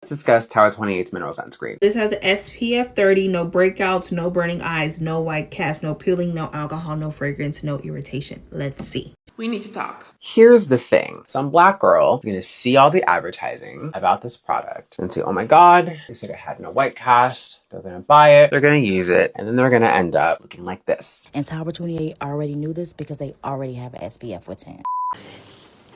Let's discuss Tower 28's mineral sunscreen. This has an SPF 30, no breakouts, no burning eyes, no white cast, no peeling, no alcohol, no fragrance, no irritation. Let's see. We need to talk. Here's the thing. Some black girl is gonna see all the advertising about this product and say, oh my God, they said it had no white cast. They're gonna buy it, they're gonna use it, and then they're gonna end up looking like this. And Tower 28 already knew this because they already have an SPF with 10.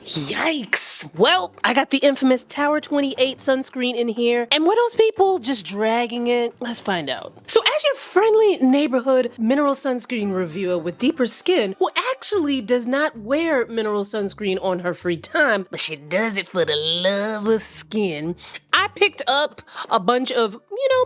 Yikes. Well, I got the infamous Tower 28 sunscreen in here. And were those people just dragging it? Let's find out. So as your friendly neighborhood mineral sunscreen reviewer with deeper skin, who actually does not wear mineral sunscreen on her free time, but she does it for the love of skin, I picked up a bunch of,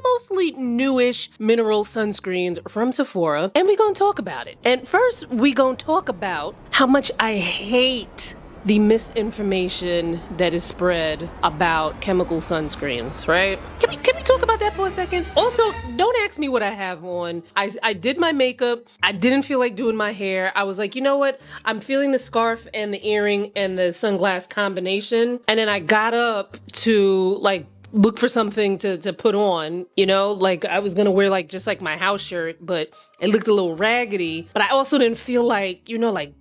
mostly newish mineral sunscreens from Sephora, and we're gonna talk about it. And first, we're gonna talk about how much I hate the misinformation that is spread about chemical sunscreens, right? Can we talk about that for a second? Also, don't ask me what I have on. I did my makeup. I didn't feel like doing my hair. I was like, you know what? I'm feeling the scarf and the earring and the sunglass combination. And then I got up to look for something to put on, like I was gonna wear just my house shirt, but it looked a little raggedy. But I also didn't feel like,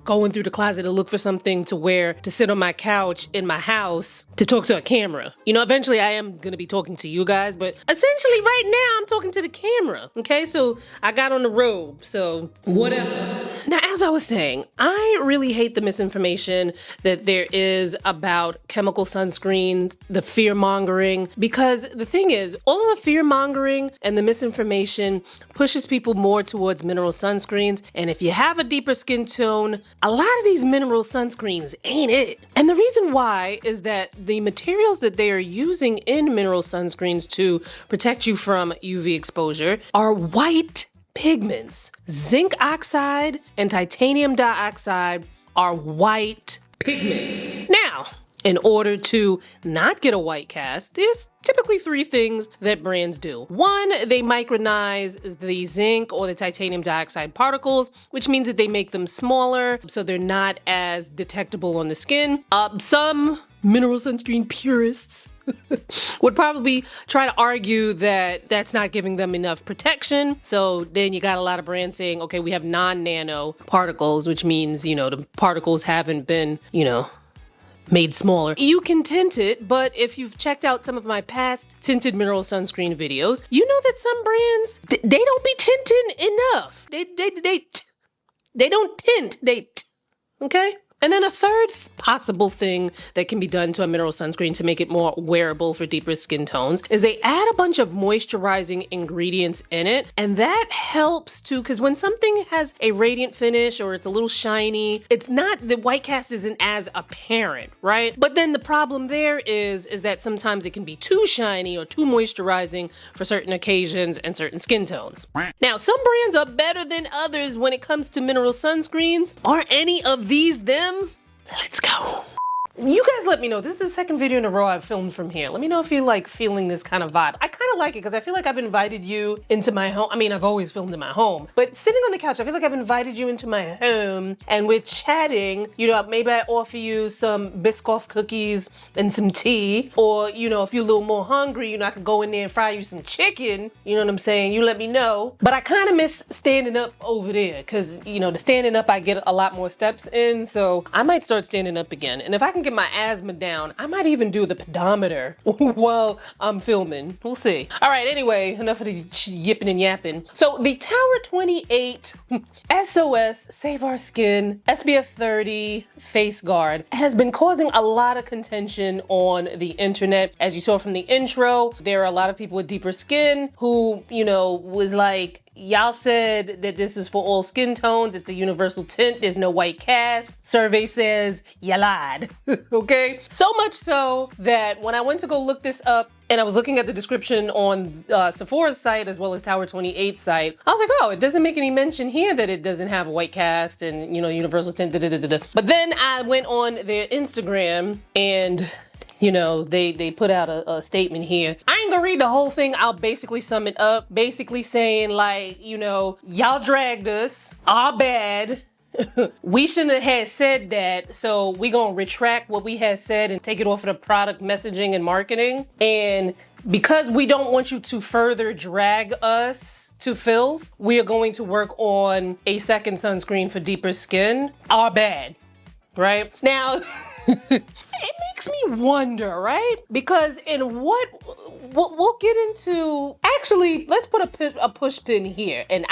going through the closet to look for something to wear to sit on my couch in my house to talk to a camera. Eventually I am gonna be talking to you guys, but essentially right now I'm talking to the camera, okay? So I got on the robe, so whatever. Now, as I was saying, I really hate the misinformation that there is about chemical sunscreens, the fear mongering, because the thing is, all of the fear mongering and the misinformation pushes people more towards mineral sunscreens. And if you have a deeper skin tone, a lot of these mineral sunscreens ain't it. And the reason why is that the materials that they are using in mineral sunscreens to protect you from UV exposure are white pigments. Zinc oxide and titanium dioxide are white pigments. Now, in order to not get a white cast, there's typically three things that brands do. One, they micronize the zinc or the titanium dioxide particles, which means that they make them smaller so they're not as detectable on the skin. Some mineral sunscreen purists would probably try to argue that that's not giving them enough protection. So then you got a lot of brands saying, okay, we have non-nano particles, which means, the particles haven't been, made smaller. You can tint it, but if you've checked out some of my past tinted mineral sunscreen videos, you know that some brands, they don't be tinting enough. They don't tint, okay? And then a third possible thing that can be done to a mineral sunscreen to make it more wearable for deeper skin tones is they add a bunch of moisturizing ingredients in it. And that helps too, because when something has a radiant finish or it's a little shiny, it's not, the white cast isn't as apparent, right? But then the problem there is that sometimes it can be too shiny or too moisturizing for certain occasions and certain skin tones. Now, some brands are better than others when it comes to mineral sunscreens. Are any of these them? Let's go. You guys let me know. This is the second video in a row I've filmed from here. Let me know if you like feeling this kind of vibe. I kind of like it because I feel like I've invited you into my home. I mean, I've always filmed in my home, but sitting on the couch, I feel like I've invited you into my home and we're chatting. Maybe I offer you some Biscoff cookies and some tea, or, if you're a little more hungry, I can go in there and fry you some chicken. You know what I'm saying? You let me know. But I kind of miss standing up over there because, the standing up, I get a lot more steps in. So I might start standing up again. And if I can get my asthma down, I might even do the pedometer while I'm filming. We'll see. All right, anyway, enough of the yipping and yapping. So the Tower 28 SOS Save Our Skin SPF 30 FaceGuard has been causing a lot of contention on the internet. As you saw from the intro, there are a lot of people with deeper skin who, was like, y'all said that this is for all skin tones. It's a universal tint. There's no white cast. Survey says you lied. Okay? So much so that when I went to go look this up, and I was looking at the description on Sephora's site as well as Tower 28's site, I was like, oh, it doesn't make any mention here that it doesn't have a white cast and, universal tint, But then I went on their Instagram and they put out a statement here. I ain't gonna read the whole thing. I'll basically sum it up. Basically saying y'all dragged us, our bad. We shouldn't have said that, so we gonna retract what we had said and take it off of the product messaging and marketing. And because we don't want you to further drag us to filth, we are going to work on a second sunscreen for deeper skin. Our bad, right? Now, it makes me wonder, right? Because in what we'll get into, actually, let's put a push pin here. And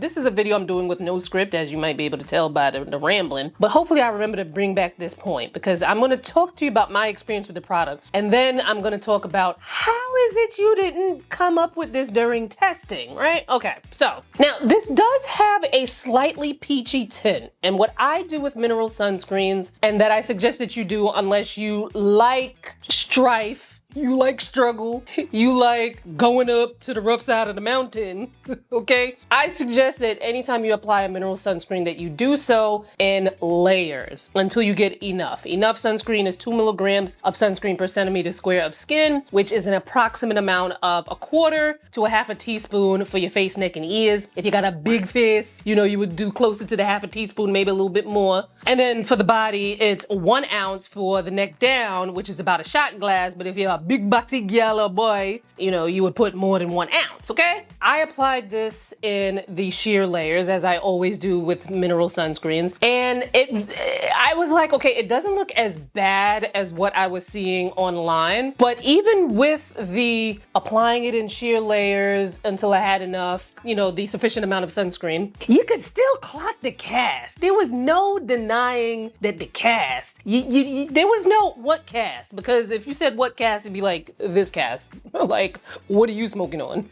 this is a video I'm doing with no script, as you might be able to tell by the rambling, but hopefully I remember to bring back this point, because I'm going to talk to you about my experience with the product, and then I'm going to talk about how is it you didn't come up with this during testing, right? Okay, so now this does have a slightly peachy tint, and what I do with mineral sunscreens, and that I suggest that you do unless you like strife, you like struggle, you like going up to the rough side of the mountain, okay? I suggest that anytime you apply a mineral sunscreen that you do so in layers until you get enough. Enough sunscreen is 2 milligrams of sunscreen per centimeter square of skin, which is an approximate amount of 1/4 to 1/2 teaspoon for your face, neck, and ears. If you got a big face, you know, you would do closer to the 1/2 teaspoon, maybe a little bit more. And then for the body, it's 1 ounce for the neck down, which is about a shot glass, but if you're a big body gal or boy, you know, you would put more than 1 ounce, okay? I applied this in the sheer layers, as I always do with mineral sunscreens, and I was like, okay, it doesn't look as bad as what I was seeing online, but even with the applying it in sheer layers until I had enough, you know, the sufficient amount of sunscreen, you could still clock the cast. There was no denying that the cast, there was no what cast, because if you said what cast, it'd be like, this cast. Like, what are you smoking on?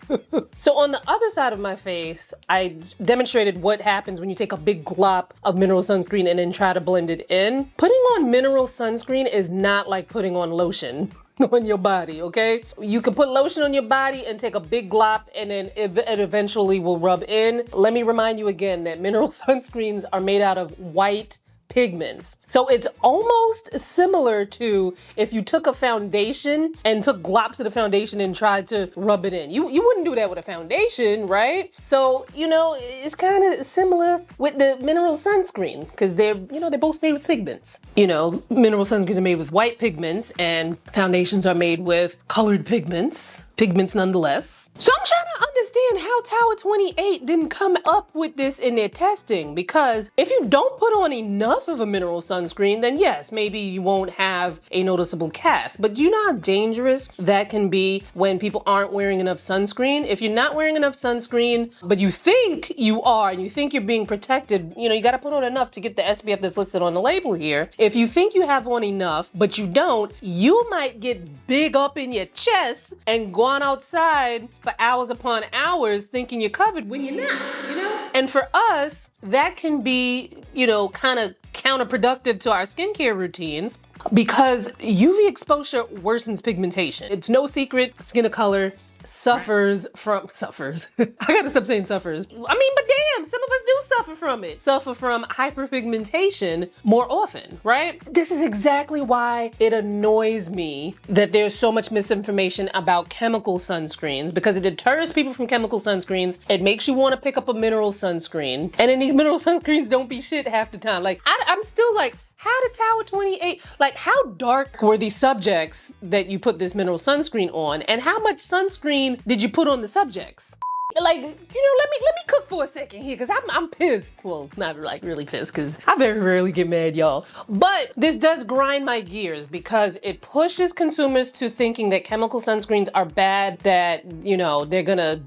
So on the other side of my face, I demonstrated what happens when you take a big glop of mineral sunscreen and then try to blend it in. Putting on mineral sunscreen is not like putting on lotion on your body, okay? You can put lotion on your body and take a big glop, and then it eventually will rub in. Let me remind you again that mineral sunscreens are made out of white pigments. So it's almost similar to if you took a foundation and took glops of the foundation and tried to rub it in. You wouldn't do that with a foundation, right? So, you know, it's kind of similar with the mineral sunscreen, because they're both made with pigments. You know, mineral sunscreens are made with white pigments and foundations are made with colored pigments. Pigments nonetheless. So I'm trying to understand how Tower 28 didn't come up with this in their testing, because if you don't put on enough of a mineral sunscreen, then yes, maybe you won't have a noticeable cast. But you know how dangerous that can be when people aren't wearing enough sunscreen? If you're not wearing enough sunscreen, but you think you are, and you think you're being protected, you know, you gotta put on enough to get the SPF that's listed on the label here. If you think you have on enough, but you don't, you might get big up in your chest and go on outside for hours upon hours thinking you're covered when you're not, you know? And for us, that can be, you know, kind of counterproductive to our skincare routines, because UV exposure worsens pigmentation. It's no secret, skin of color suffers. I gotta stop saying suffers. I mean, but damn, some of us do suffer from it. Suffer from hyperpigmentation more often, right? This is exactly why it annoys me that there's so much misinformation about chemical sunscreens, because it deters people from chemical sunscreens. It makes you want to pick up a mineral sunscreen, and then these mineral sunscreens don't be shit half the time. Like, I'm still like, how did Tower 28, like, how dark were these subjects that you put this mineral sunscreen on, and how much sunscreen did you put on the subjects? Like, you know, let me cook for a second here, because I'm pissed. Well, not like really pissed, because I very rarely get mad, y'all. But this does grind my gears, because it pushes consumers to thinking that chemical sunscreens are bad, that, you know, they're gonna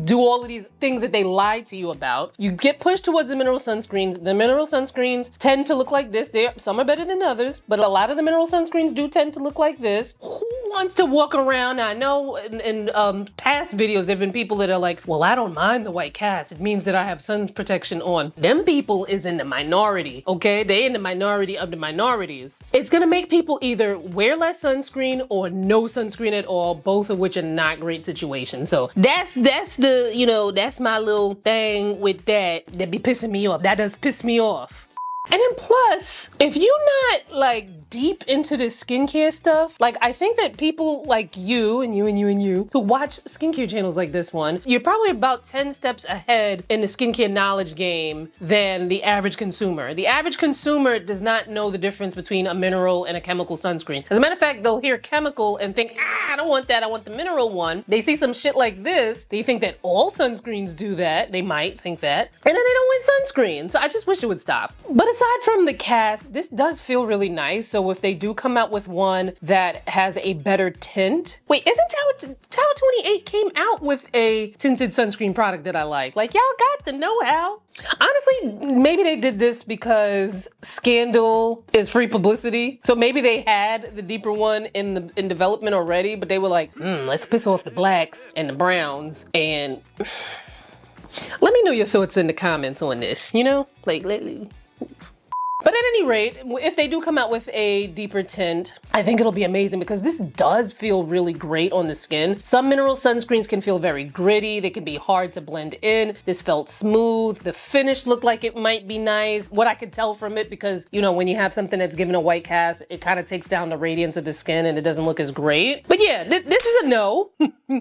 do all of these things that they lied to you about. You get pushed towards the mineral sunscreens. The mineral sunscreens tend to look like this. Some are better than others, but a lot of the mineral sunscreens do tend to look like this. Who wants to walk around? I know in past videos, there've been people that are like, well, I don't mind the white cast. It means that I have sun protection on. Them people is in the minority, okay? They in the minority of the minorities. It's gonna make people either wear less sunscreen or no sunscreen at all, both of which are not great situations. So that's the, you know, that's my little thing with that be pissing me off. That does piss me off. And then plus, if you're not like deep into this skincare stuff. Like, I think that people like you and you and you and you who watch skincare channels like this one, you're probably about 10 steps ahead in the skincare knowledge game than the average consumer. The average consumer does not know the difference between a mineral and a chemical sunscreen. As a matter of fact, they'll hear chemical and think, I don't want that, I want the mineral one. They see some shit like this, they think that all sunscreens do that, they might think that, and then they don't want sunscreen. So I just wish it would stop. But aside from the cast, this does feel really nice. So if they do come out with one that has a better tint. Wait, isn't Tower 28 came out with a tinted sunscreen product that I like? Like, y'all got the know-how. Honestly, maybe they did this because Scandal is free publicity. So maybe they had the deeper one in development already, but they were like, let's piss off the blacks and the browns. And let me know your thoughts in the comments on this, you know? Like, but at any rate, if they do come out with a deeper tint, I think it'll be amazing because this does feel really great on the skin. Some mineral sunscreens can feel very gritty. They can be hard to blend in. This felt smooth. The finish looked like it might be nice. What I could tell from it, because, you know, when you have something that's given a white cast, it kind of takes down the radiance of the skin and it doesn't look as great. But yeah, this is a no.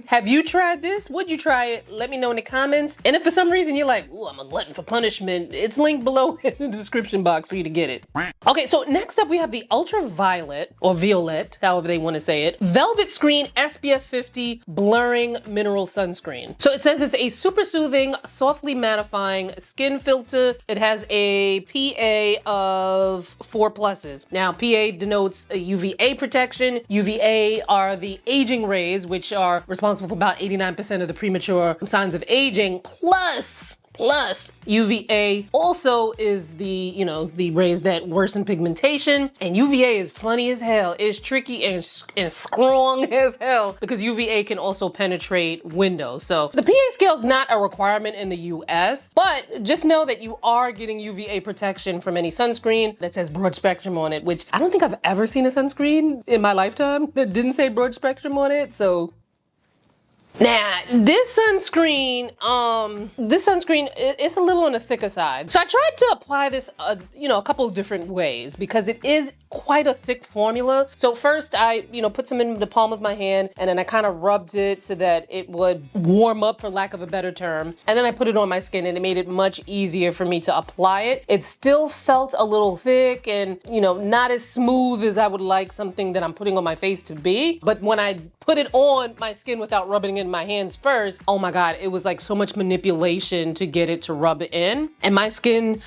Have you tried this? Would you try it? Let me know in the comments. And if for some reason you're like, ooh, I'm a glutton for punishment, it's linked below in the description box for you to get it. Okay, so next up we have the Ultraviolet, or Violette, however they want to say it, Velvet Screen SPF 50 Blurring Mineral Sunscreen. So it says it's a super soothing, softly mattifying skin filter. It has a PA of 4 pluses. Now, PA denotes a UVA protection. UVA are the aging rays, which are responsible for about 89% of the premature signs of aging, plus UVA also is the, you know, the rays that worsen pigmentation. And UVA is funny as hell. It's tricky and strong as hell because UVA can also penetrate windows. So the PA scale is not a requirement in the US, but just know that you are getting UVA protection from any sunscreen that says broad spectrum on it, which I don't think I've ever seen a sunscreen in my lifetime that didn't say broad spectrum on it. So now, this sunscreen, it's a little on the thicker side. So I tried to apply this, you know, a couple of different ways because it is quite a thick formula. So first I, you know, put some in the palm of my hand and then I kind of rubbed it so that it would warm up, for lack of a better term. And then I put it on my skin and it made it much easier for me to apply it. It still felt a little thick and, you know, not as smooth as I would like something that I'm putting on my face to be. But when I put it on my skin without rubbing it in my hands first, oh my God, it was like so much manipulation to get it to rub in. And my skin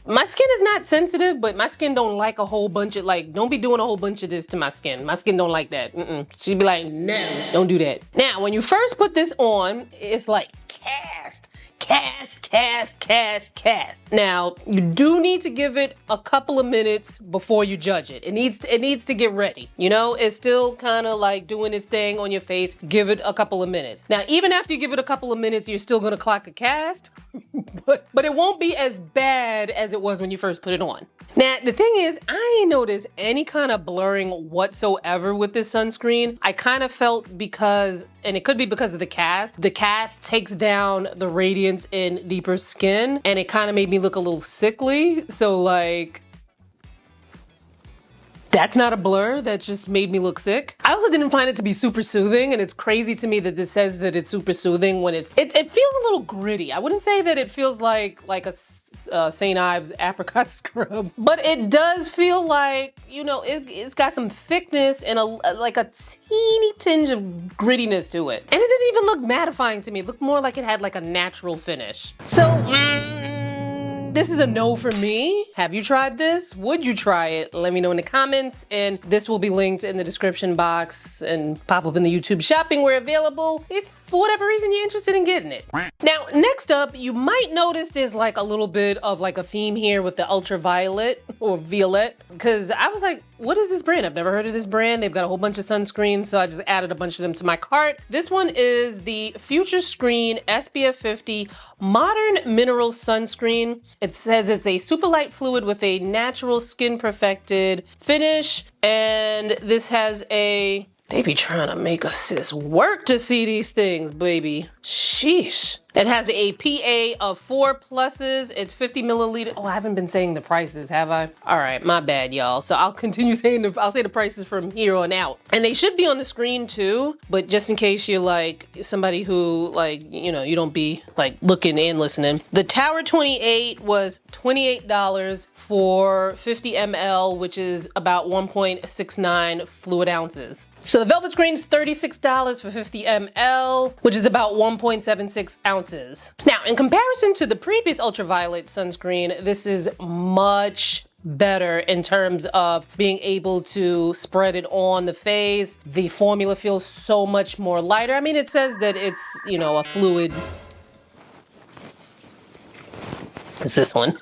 is not sensitive, but my skin don't like a whole bunch of, like, don't be doing a whole bunch of this to my skin. My skin don't like that. She'd be like, no, don't do that. Now, when you first put this on, it's like cast. Now, you do need to give it a couple of minutes before you judge it. It needs to get ready. You know, it's still kind of like doing its thing on your face. Give it a couple of minutes. Now, even after you give it a couple of minutes, you're still gonna clock a cast, but it won't be as bad as it was when you first put it on. Now, the thing is, I ain't noticed any kind of blurring whatsoever with this sunscreen. I kind of felt because, and it could be because of the cast takes down the radiance in deeper skin, and it kind of made me look a little sickly. So like, that's not a blur, that just made me look sick. I also didn't find it to be super soothing, and it's crazy to me that this says that it's super soothing when it feels a little gritty. I wouldn't say that it feels like a St. Ives apricot scrub, but it does feel like, you know, it's got some thickness and like a teeny tinge of grittiness to it. And it didn't even look mattifying to me. It looked more like it had like a natural finish. So, this is a no for me. Have you tried this? Would you try it? Let me know in the comments, and this will be linked in the description box and pop up in the YouTube shopping where available if for whatever reason you're interested in getting it. Now, next up, you might notice there's like a little bit of like a theme here with the Ultraviolet or Violette, because I was like, what is this brand? I've never heard of this brand. They've got a whole bunch of sunscreens, so I just added a bunch of them to my cart. This one is the Future Screen SPF 50 Modern Mineral Sunscreen. It says it's a super light fluid with a natural skin perfected finish, and this has a, they be trying to make us sis work to see these things, baby. Sheesh. It has a PA of 4 pluses. It's 50 milliliters. Oh, I haven't been saying the prices, have I? All right, my bad, y'all. So I'll continue saying I'll say the prices from here on out. And they should be on the screen too, but just in case you're like somebody who like, you know, you don't be like looking and listening. The Tower 28 was $28 for 50 ml, which is about 1.69 fluid ounces. So the Velvet Screen's $36 for 50 ml, which is about 1.76 ounces. Now, in comparison to the previous ultraviolet sunscreen, this is much better in terms of being able to spread it on the face. The formula feels so much more lighter. I mean, it says that it's, you know, a fluid. It's this one.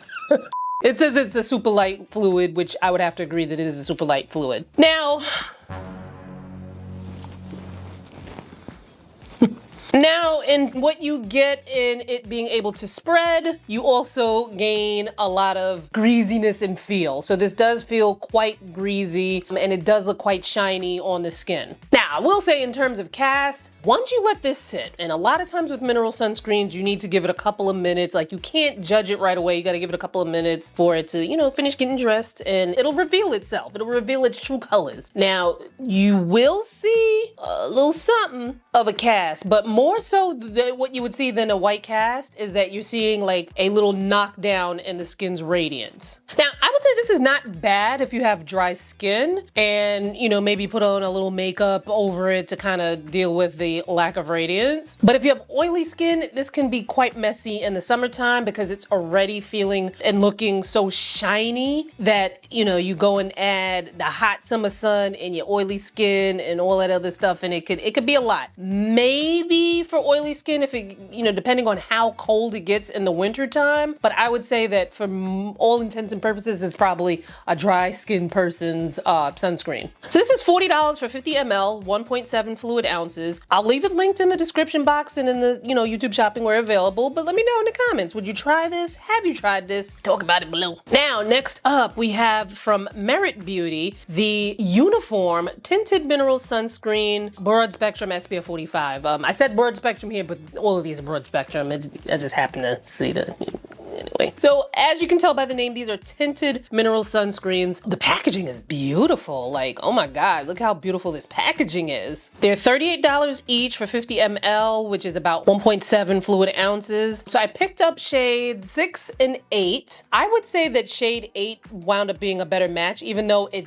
It says it's a super light fluid, which I would have to agree that it is a super light fluid. Now, in what you get in it being able to spread, you also gain a lot of greasiness and feel. So this does feel quite greasy and it does look quite shiny on the skin. Now, I will say in terms of cast, once you let this sit, and a lot of times with mineral sunscreens, you need to give it a couple of minutes. Like you can't judge it right away. You got to give it a couple of minutes for it to, you know, finish getting dressed and it'll reveal itself. It'll reveal its true colors. Now, you will see a little something of a cast, but more so what you would see than a white cast is that you're seeing like a little knockdown in the skin's radiance. Now, I would say this is not bad if you have dry skin and, you know, maybe put on a little makeup over it to kind of deal with the lack of radiance. But if you have oily skin, this can be quite messy in the summertime because it's already feeling and looking so shiny that, you know, you go and add the hot summer sun and your oily skin and all that other stuff, and it could be a lot. Maybe for oily skin, if it, you know, depending on how cold it gets in the winter time, but I would say that for all intents and purposes, it's probably a dry skin person's sunscreen. So this is $40 for 50 ml, 1.7 fluid ounces. I'll leave it linked in the description box and in the, you know, YouTube shopping where available, but let me know in the comments. Would you try this? Have you tried this? Talk about it below. Now, next up, we have from Merit Beauty, the Uniform Tinted Mineral Sunscreen, Broad Spectrum SPF 45. I said broad spectrum here, but all of these are broad spectrum. I just happen to see the... Anyway, so as you can tell by the name, these are tinted mineral sunscreens. The packaging is beautiful. Like, oh my God, look how beautiful this packaging is. They're $38 each for 50 ml, which is about 1.7 fluid ounces. So I picked up shades 6 and 8. I would say that shade 8 wound up being a better match, even though it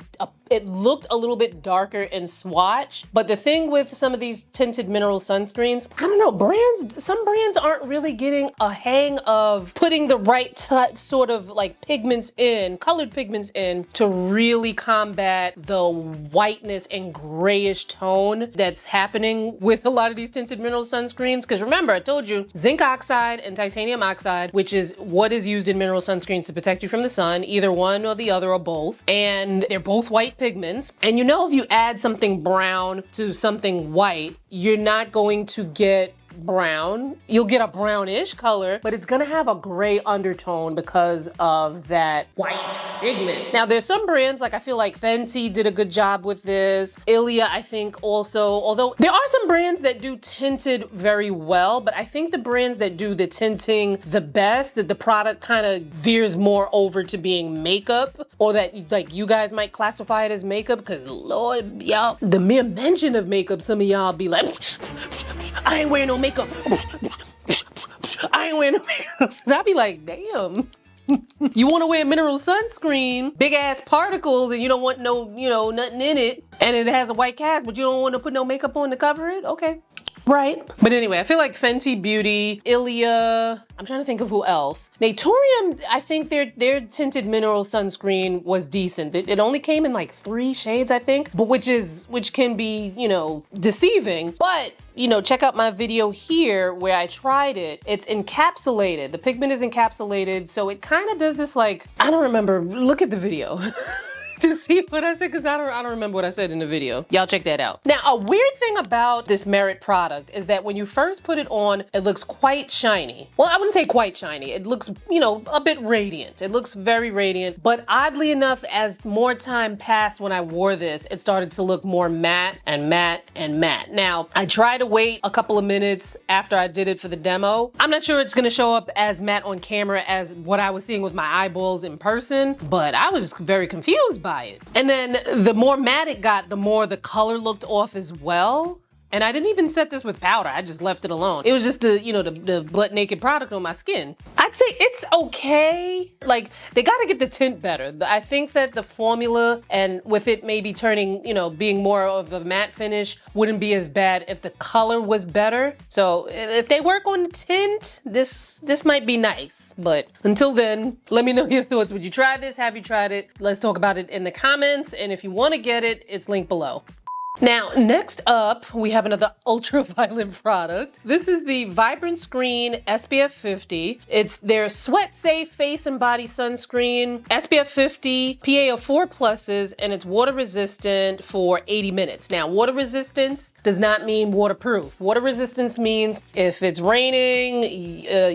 looked a little bit darker in swatch. But the thing with some of these tinted mineral sunscreens, I don't know, some brands aren't really getting a hang of putting the right sort of like pigments in, colored pigments in, to really combat the whiteness and grayish tone that's happening with a lot of these tinted mineral sunscreens. Because remember, I told you, zinc oxide and titanium oxide, which is what is used in mineral sunscreens to protect you from the sun, either one or the other or both. And they're both white pigments. And you know, if you add something brown to something white, you're not going to get brown. You'll get a brownish color, but it's gonna have a gray undertone because of that white pigment. Now, there's some brands, like I feel like Fenty did a good job with this. Ilia, I think also, although there are some brands that do tinted very well, but I think the brands that do the tinting the best, that the product kind of veers more over to being makeup, or that like you guys might classify it as makeup, because Lord, y'all, the mere mention of makeup, some of y'all be like, I ain't wearing no makeup. I ain't wearing no makeup. And I'd be like, damn. You want to wear mineral sunscreen, big ass particles, and you don't want no, you know, nothing in it, and it has a white cast, but you don't want to put no makeup on to cover it? Okay. Right. But anyway, I feel like Fenty Beauty, Ilia, I'm trying to think of who else. Naturium, I think their tinted mineral sunscreen was decent. It only came in like 3 shades, I think, but which can be, you know, deceiving. But, you know, check out my video here where I tried it. It's encapsulated. The pigment is encapsulated, so it kind of does this like, I don't remember. Look at the video. to see what I said because I don't remember what I said in the video. Y'all check that out. Now, a weird thing about this Merit product is that when you first put it on, it looks quite shiny. Well, I wouldn't say quite shiny. It looks, you know, a bit radiant. It looks very radiant, but oddly enough, as more time passed when I wore this, it started to look more matte and matte and matte. Now, I tried to wait a couple of minutes after I did it for the demo. I'm not sure it's gonna show up as matte on camera as what I was seeing with my eyeballs in person, but I was very confused by it. And then the more matte it got, the more the color looked off as well. And I didn't even set this with powder. I just left it alone. It was just the, you know, the butt naked product on my skin. I'd say it's okay. Like, they gotta get the tint better. I think that the formula and with it maybe turning, you know, being more of a matte finish wouldn't be as bad if the color was better. So if they work on the tint, this might be nice. But until then, let me know your thoughts. Would you try this? Have you tried it? Let's talk about it in the comments. And if you wanna get it, it's linked below. Now, next up, we have another ultraviolet product. This is the Vibrant Screen SPF 50. It's their sweat safe face and body sunscreen, SPF 50, PA of 4 pluses, and it's water resistant for 80 minutes. Now, water resistance does not mean waterproof. Water resistance means if it's raining,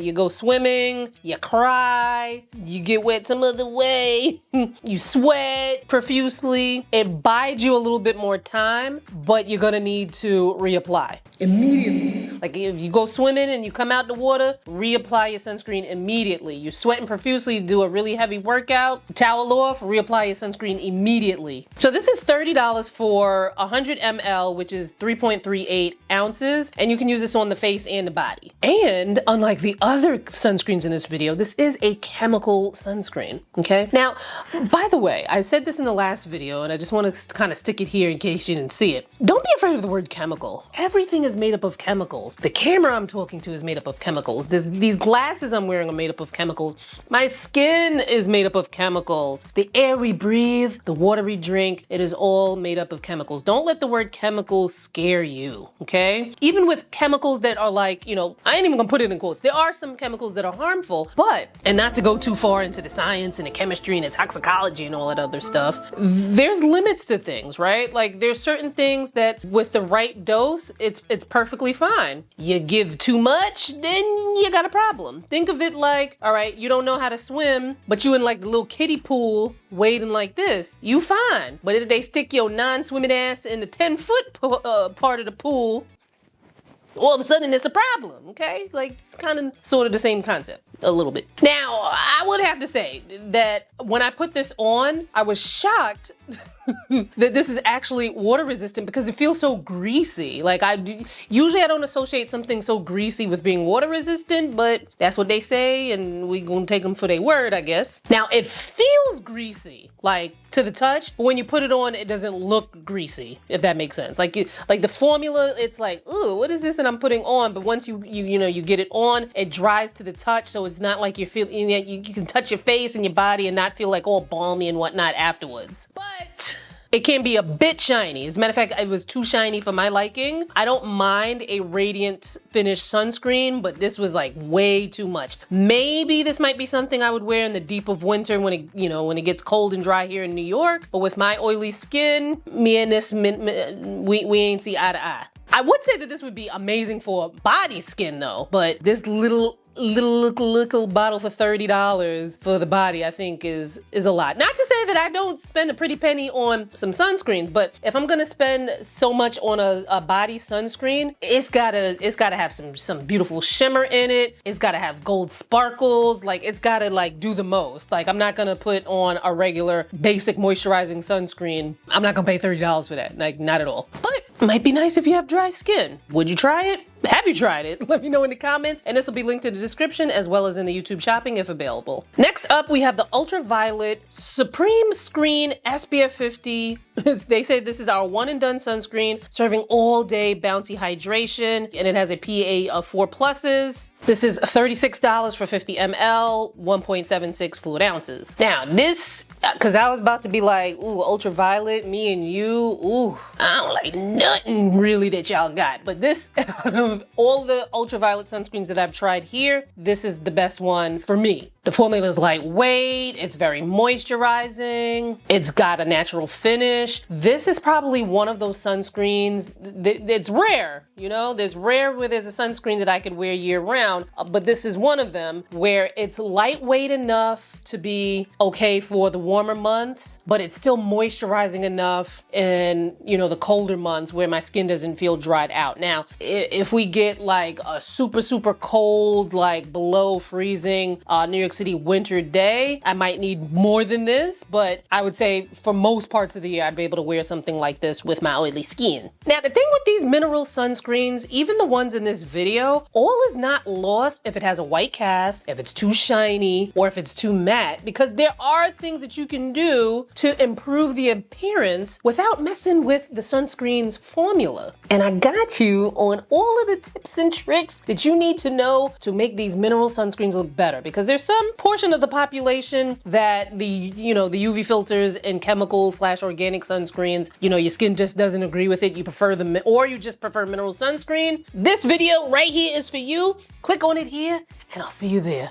you go swimming, you cry, you get wet some other way, you sweat profusely, it buys you a little bit more time, but you're gonna need to reapply immediately. Like if you go swimming and you come out the water, reapply your sunscreen immediately. You're sweating profusely, you do a really heavy workout, towel off, reapply your sunscreen immediately. So this is $30 for 100 ml, which is 3.38 ounces, and you can use this on the face and the body. And unlike the other sunscreens in this video, this is a chemical sunscreen, okay? Now, by the way, I said this in the last video, and I just want to kind of stick it here in case you didn't see it. Don't be afraid of the word chemical. Everything is made up of chemicals. The camera I'm talking to is made up of chemicals. These glasses I'm wearing are made up of chemicals. My skin is made up of chemicals. The air we breathe, the water we drink, it is all made up of chemicals. Don't let the word chemicals scare you, okay? Even with chemicals that are like, you know, I ain't even gonna put it in quotes. There are some chemicals that are harmful, but, and not to go too far into the science and the chemistry and the toxicology and all that other stuff, there's limits to things, right? Like there's certain things that with the right dose, it's perfectly fine. You give too much, then you got a problem. Think of it like, all right, you don't know how to swim, but you in like the little kiddie pool wading like this, you fine. But if they stick your non-swimming ass in the 10-foot part of the pool, all of a sudden it's a problem, okay? Like it's kind of sort of the same concept, a little bit. Now, I would have to say that when I put this on, I was shocked that this is actually water resistant because it feels so greasy. Like usually I don't associate something so greasy with being water resistant, but that's what they say and we gonna take them for their word, I guess. Now it feels greasy, like to the touch, but when you put it on, it doesn't look greasy, if that makes sense. Like the formula, it's like, ooh, what is this that I'm putting on? But once you get it on, it dries to the touch, so it's not like you can touch your face and your body and not feel like all balmy and whatnot afterwards. But it can be a bit shiny. As a matter of fact, it was too shiny for my liking. I don't mind a radiant finish sunscreen, but this was like way too much. Maybe this might be something I would wear in the deep of winter when it gets cold and dry here in New York. But with my oily skin, me and this, we ain't see eye to eye. I would say that this would be amazing for body skin though, but this little bottle for $30 for the body, I think is a lot. Not to say that I don't spend a pretty penny on some sunscreens, but if I'm gonna spend so much on a body sunscreen, it's gotta have some beautiful shimmer in it. It's gotta have gold sparkles. Like it's gotta like do the most. Like I'm not gonna put on a regular basic moisturizing sunscreen. I'm not gonna pay $30 for that. Like not at all. But it might be nice if you have dry skin. Would you try it? Have you tried it? Let me know in the comments, and this will be linked in the description as well as in the YouTube shopping if available. Next up, we have the Ultraviolet Supreme Screen SPF 50. They say this is our one and done sunscreen, serving all day bouncy hydration, and it has a PA of 4 pluses. This is $36 for 50 ml, 1.76 fluid ounces. Now this, cause I was about to be like, ooh, ultraviolet, me and you, ooh, I don't like nothing really that y'all got. But this, out of all the ultraviolet sunscreens that I've tried here, this is the best one for me. The formula is lightweight, it's very moisturizing, it's got a natural finish. This is probably one of those sunscreens, it's rare, you know? There's rare where there's a sunscreen that I could wear year round, but this is one of them where it's lightweight enough to be okay for the warmer months, but it's still moisturizing enough in, you know, the colder months where my skin doesn't feel dried out. Now, if we get like a super, super cold, like below freezing New York City winter day, I might need more than this, but I would say for most parts of the year, I'd be able to wear something like this with my oily skin. Now, the thing with these mineral sunscreens, even the ones in this video, all is not lost if it has a white cast, if it's too shiny, or if it's too matte, because there are things that you can do to improve the appearance without messing with the sunscreen's formula. And I got you on all of the tips and tricks that you need to know to make these mineral sunscreens look better, because there's some portion of the population that the UV filters and chemical/organic sunscreens, you know, your skin just doesn't agree with it. You prefer them, or you just prefer mineral sunscreen. This video right here is for you. Click on it here and I'll see you there.